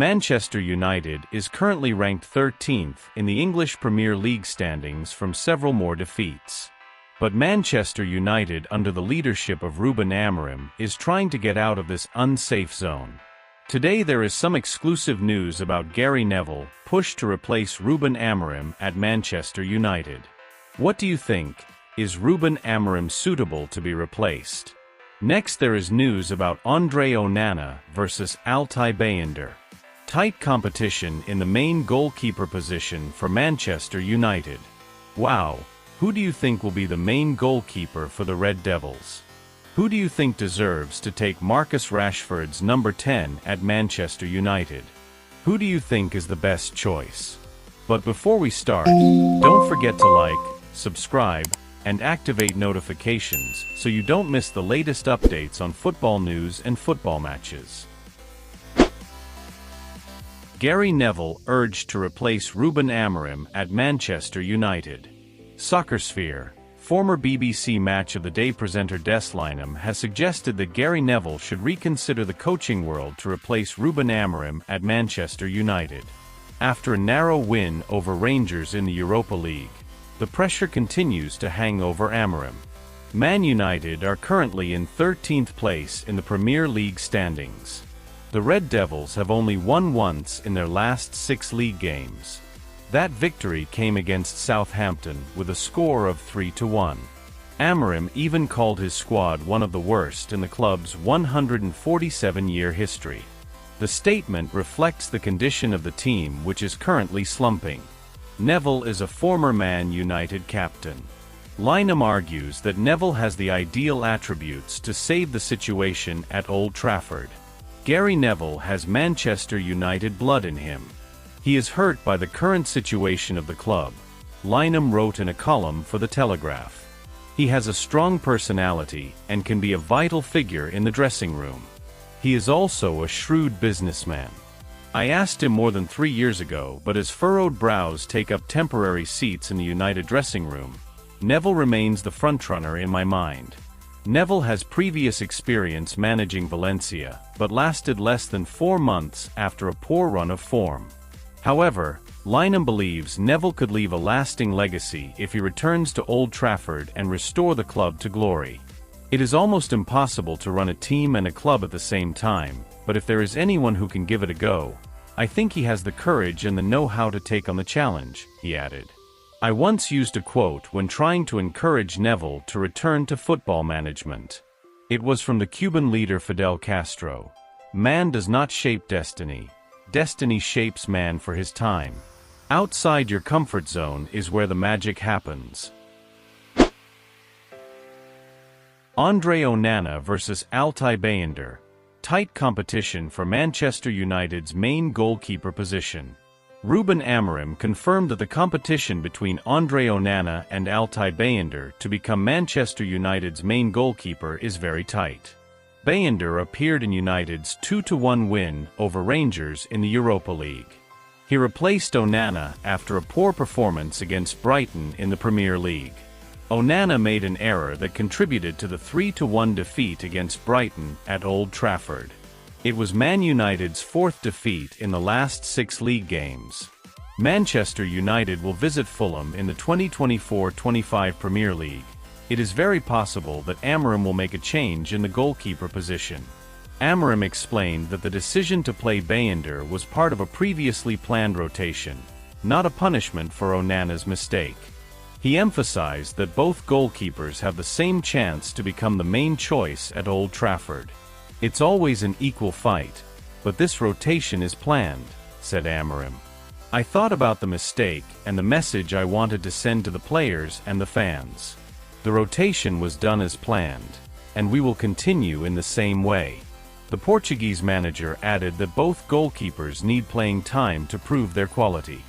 Manchester United is currently ranked 13th in the English Premier League standings from several more defeats. But Manchester United, under the leadership of Ruben Amorim, is trying to get out of this unsafe zone. Today there is some exclusive news about Gary Neville pushed to replace Ruben Amorim at Manchester United. What do you think? Is Ruben Amorim suitable to be replaced? Next there is news about Onana versus Altay Bayindir. Tight competition in the main goalkeeper position for Manchester United. Wow, who do you think will be the main goalkeeper for the Red Devils? Who do you think deserves to take Marcus Rashford's number 10 at Manchester United? Who do you think is the best choice? But before we start, don't forget to like, subscribe, and activate notifications so you don't miss the latest updates on football news and football matches. Gary Neville urged to replace Ruben Amorim at Manchester United. Soccersphere, former BBC Match of the Day presenter Des Lynam has suggested that Gary Neville should reconsider the coaching world to replace Ruben Amorim at Manchester United. After a narrow win over Rangers in the Europa League, the pressure continues to hang over Amorim. Man United are currently in 13th place in the Premier League standings. The Red Devils have only won once in their last 6 league games. That victory came against Southampton with a score of 3-1. Amorim even called his squad one of the worst in the club's 147-year history. The statement reflects the condition of the team, which is currently slumping. Neville is a former Man United captain. Lynam argues that Neville has the ideal attributes to save the situation at Old Trafford. Gary Neville has Manchester United blood in him. He is hurt by the current situation of the club, Lynam wrote in a column for The Telegraph. He has a strong personality and can be a vital figure in the dressing room. He is also a shrewd businessman. I asked him more than 3 years ago, but his furrowed brows take up temporary seats in the United dressing room. Neville remains the frontrunner in my mind. Neville has previous experience managing Valencia, but lasted less than 4 months after a poor run of form. However, Lynam believes Neville could leave a lasting legacy if he returns to Old Trafford and restore the club to glory. It is almost impossible to run a team and a club at the same time, but if there is anyone who can give it a go, I think he has the courage and the know-how to take on the challenge, he added. I once used a quote when trying to encourage Neville to return to football management. It was from the Cuban leader Fidel Castro. Man does not shape destiny. Destiny shapes man for his time. Outside your comfort zone is where the magic happens. Onana versus Altay Bayindir. Tight competition for Manchester United's main goalkeeper position. Ruben Amorim confirmed that the competition between Onana and Altay Bayindir to become Manchester United's main goalkeeper is very tight. Bayindir appeared in United's 2-1 win over Rangers in the Europa League. He replaced Onana after a poor performance against Brighton in the Premier League. Onana made an error that contributed to the 3-1 defeat against Brighton at Old Trafford. It was Man United's 4th defeat in the last 6 league games. Manchester United will visit Fulham in the 2024-25 Premier League. It is very possible that Amorim will make a change in the goalkeeper position. Amorim explained that the decision to play Bayindir was part of a previously planned rotation, not a punishment for Onana's mistake. He emphasized that both goalkeepers have the same chance to become the main choice at Old Trafford. It's always an equal fight, but this rotation is planned, said Amorim. I thought about the mistake and the message I wanted to send to the players and the fans. The rotation was done as planned, and we will continue in the same way. The Portuguese manager added that both goalkeepers need playing time to prove their quality.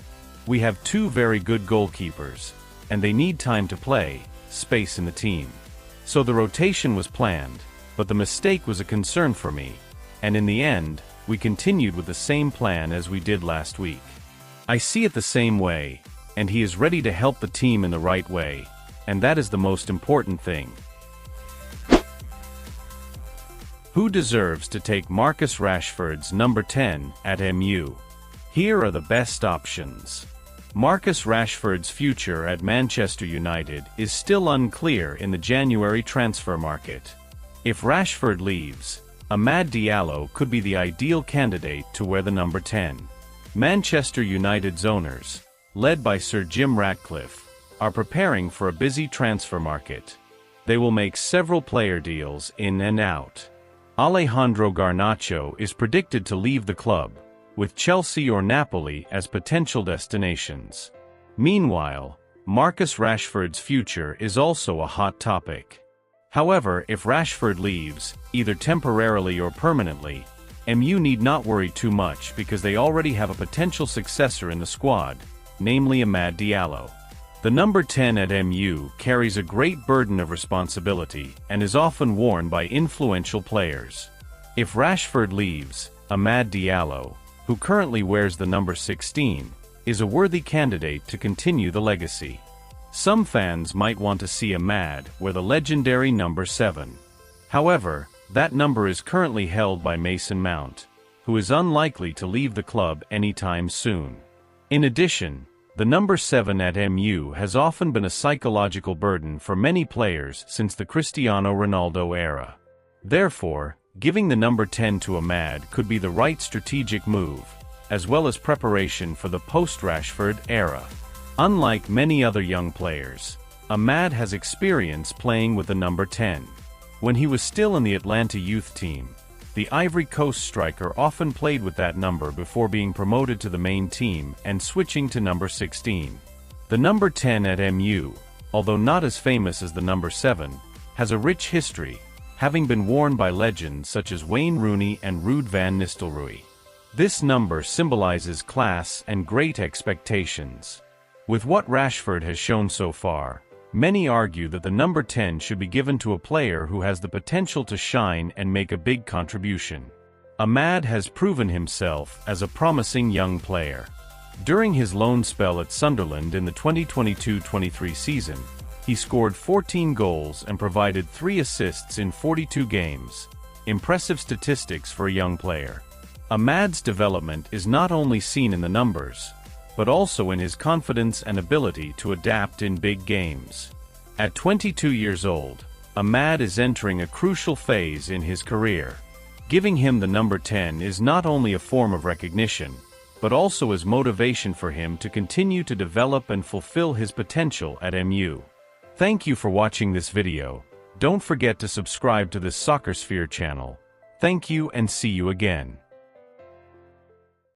We have 2 very good goalkeepers, and they need time to play, space in the team. So the rotation was planned, but the mistake was a concern for me, and in the end, we continued with the same plan as we did last week. I see it the same way, and he is ready to help the team in the right way, and that is the most important thing. Who deserves to take Marcus Rashford's number 10 at MU? Here are the best options. Marcus Rashford's future at Manchester United is still unclear in the January transfer market. If Rashford leaves, Amad Diallo could be the ideal candidate to wear the number 10. Manchester United's owners, led by Sir Jim Ratcliffe, are preparing for a busy transfer market. They will make several player deals in and out. Alejandro Garnacho is predicted to leave the club, with Chelsea or Napoli as potential destinations. Meanwhile, Marcus Rashford's future is also a hot topic. However, if Rashford leaves, either temporarily or permanently, MU need not worry too much because they already have a potential successor in the squad, namely Amad Diallo. The number 10 at MU carries a great burden of responsibility and is often worn by influential players. If Rashford leaves, Amad Diallo, who currently wears the number 16, is a worthy candidate to continue the legacy. Some fans might want to see Amad wear the legendary number 7. However, that number is currently held by Mason Mount, who is unlikely to leave the club anytime soon. In addition, the number 7 at MU has often been a psychological burden for many players since the Cristiano Ronaldo era. Therefore, giving the number 10 to Amad could be the right strategic move, as well as preparation for the post-Rashford era. Unlike many other young players, Amad has experience playing with the number 10. When he was still in the Atlanta youth team, the Ivory Coast striker often played with that number before being promoted to the main team and switching to number 16. The number 10 at MU, although not as famous as the number 7, has a rich history, having been worn by legends such as Wayne Rooney and Ruud van Nistelrooy. This number symbolizes class and great expectations. With what Rashford has shown so far, many argue that the number 10 should be given to a player who has the potential to shine and make a big contribution. Amad has proven himself as a promising young player. During his loan spell at Sunderland in the 2022-23 season, he scored 14 goals and provided 3 assists in 42 games. Impressive statistics for a young player. Amad's development is not only seen in the numbers, but also in his confidence and ability to adapt in big games. At 22 years old, Amad is entering a crucial phase in his career. Giving him the number 10 is not only a form of recognition, but also as motivation for him to continue to develop and fulfill his potential at MU. Thank you for watching this video. Don't forget to subscribe to this Soccer Sphere channel. Thank you and see you again.